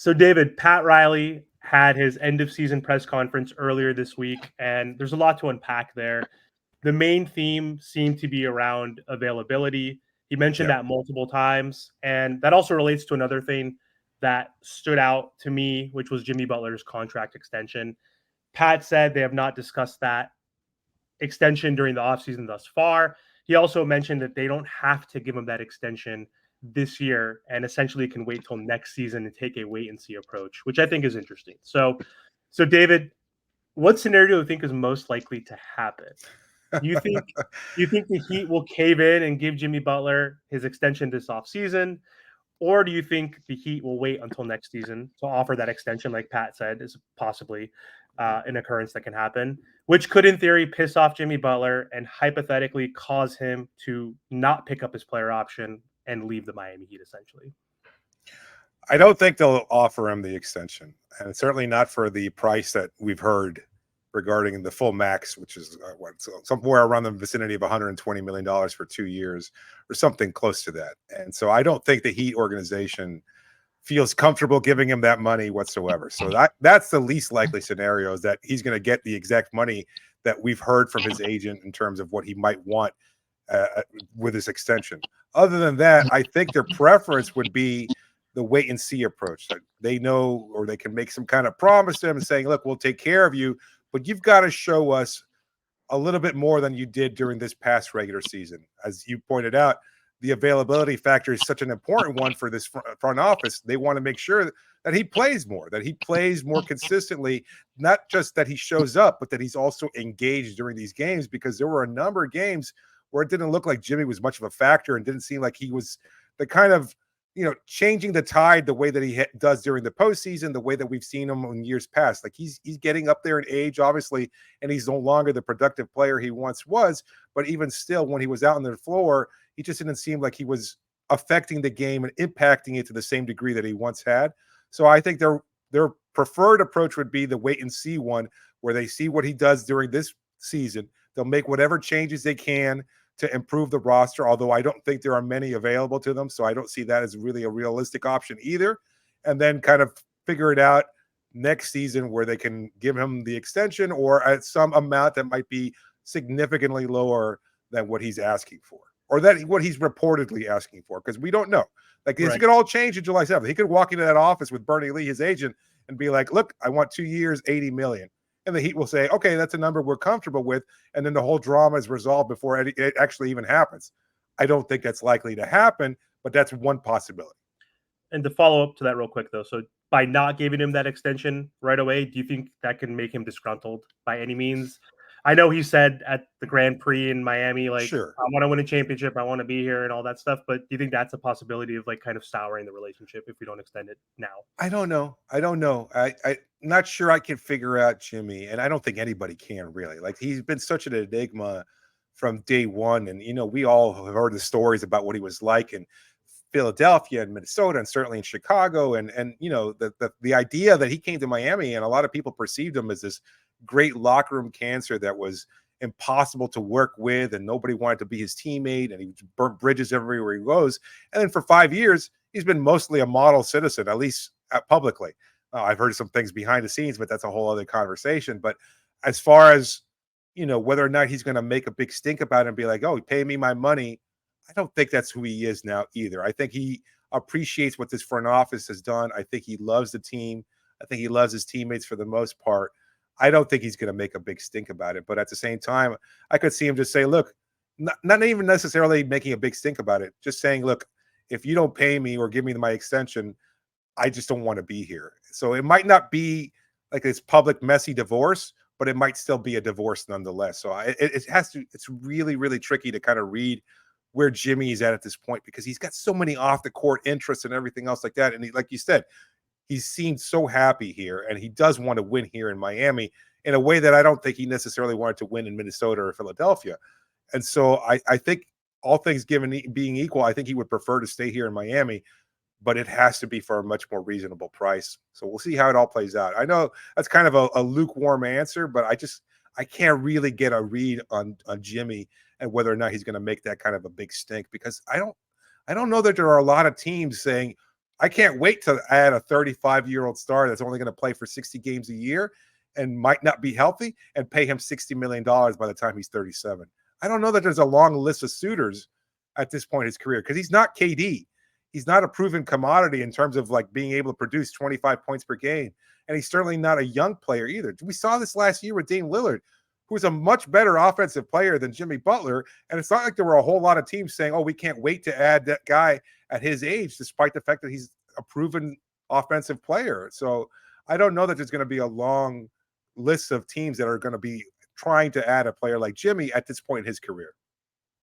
So, David, Pat Riley had his end of season press conference earlier this week, and there's a lot to unpack there. The main theme seemed to be around availability. He mentioned Yep. that multiple times, and that also relates to another thing that stood out to me, which was Jimmy Butler's contract extension. Pat said they have not discussed that extension during the offseason thus far. He also mentioned that they don't have to give him that extension this year and essentially can wait till next season and take a wait and see approach, which I think is interesting. So David, what scenario do you think is most likely to happen? You think you think the Heat will cave in and give Jimmy Butler his extension this offseason? Or do you think the Heat will wait until next season to offer that extension, like Pat said, is possibly an occurrence that can happen, which could, in theory, piss off Jimmy Butler and hypothetically cause him to not pick up his player option and leave the Miami Heat, essentially? I don't think they'll offer him the extension, and certainly not for the price that we've heard regarding the full max, which is somewhere around the vicinity of $120 million for 2 years or something close to that. And so I don't think the Heat organization feels comfortable giving him that money whatsoever. So that's the least likely scenario, is that he's going to get the exact money that we've heard from his agent in terms of what he might want with this extension. Other than that, I think their preference would be the wait and see approach. That they know, or they can make some kind of promise to him saying, look, we'll take care of you, but you've got to show us a little bit more than you did during this past regular season. As you pointed out, the availability factor is such an important one for this front office. They want to make sure that he plays more consistently, not just that he shows up, but that he's also engaged during these games, because there were a number of games where it didn't look like Jimmy was much of a factor and didn't seem like he was the kind of, changing the tide the way that he does during the postseason, the way that we've seen him in years past. Like he's getting up there in age, obviously, and he's no longer the productive player he once was. But even still, when he was out on the floor, he just didn't seem like he was affecting the game and impacting it to the same degree that he once had. So I think their preferred approach would be the wait and see one, where they see what he does during this season. They'll make whatever changes they can to improve the roster, although I don't think there are many available to them. So I don't see that as really a realistic option either. And then kind of figure it out next season where they can give him the extension, or at some amount that might be significantly lower than what he's asking for, or that what he's reportedly asking for, because we don't know. Like this could all change in July 7th. He could walk into that office with Bernie Lee, his agent, and be like, look, I want 2 years, $80 million. And the Heat will say, okay, that's a number we're comfortable with. And then the whole drama is resolved before it actually even happens. I don't think that's likely to happen, but that's one possibility. And to follow up to that real quick, though, so by not giving him that extension right away, do you think that can make him disgruntled by any means? I know he said at the Grand Prix in Miami, like, sure, I want to win a championship, I want to be here and all that stuff. But do you think that's a possibility of like kind of souring the relationship if we don't extend it now? I don't know. I'm not sure I can figure out Jimmy, and I don't think anybody can really. Like he's been such an enigma from day one. And, we all have heard the stories about what he was like in Philadelphia and Minnesota, and certainly in Chicago. And the idea that he came to Miami, and a lot of people perceived him as this great locker room cancer that was impossible to work with, and nobody wanted to be his teammate, and he burnt bridges everywhere he goes. And then for 5 years, he's been mostly a model citizen, at least publicly. I've heard some things behind the scenes, but that's a whole other conversation. But as far as, whether or not he's going to make a big stink about it and be like, oh, pay me my money, I don't think that's who he is now either. I think he appreciates what this front office has done. I think he loves the team. I think he loves his teammates for the most part. I don't think he's going to make a big stink about it. But at the same time, I could see him just say, look, not even necessarily making a big stink about it, just saying, look, if you don't pay me or give me my extension, I just don't want to be here. So it might not be like this public messy divorce, but it might still be a divorce nonetheless. So it's really, really tricky to kind of read where Jimmy is at this point, because he's got so many off the court interests and everything else like that. And like you said, he's seemed so happy here, and he does want to win here in Miami in a way that I don't think he necessarily wanted to win in Minnesota or Philadelphia. And so I think, all things being equal, I think he would prefer to stay here in Miami, but it has to be for a much more reasonable price. So we'll see how it all plays out. I know that's kind of a lukewarm answer, but I can't really get a read on Jimmy and whether or not he's going to make that kind of a big stink, because I don't know that there are a lot of teams saying, I can't wait to add a 35-year-old star that's only going to play for 60 games a year and might not be healthy and pay him $60 million by the time he's 37. I don't know that there's a long list of suitors at this point in his career because he's not KD. He's not a proven commodity in terms of like being able to produce 25 points per game. And he's certainly not a young player either. We saw this last year with Dame Lillard, who is a much better offensive player than Jimmy Butler. And it's not like there were a whole lot of teams saying, oh, we can't wait to add that guy at his age, despite the fact that he's a proven offensive player. So I don't know that there's going to be a long list of teams that are going to be trying to add a player like Jimmy at this point in his career.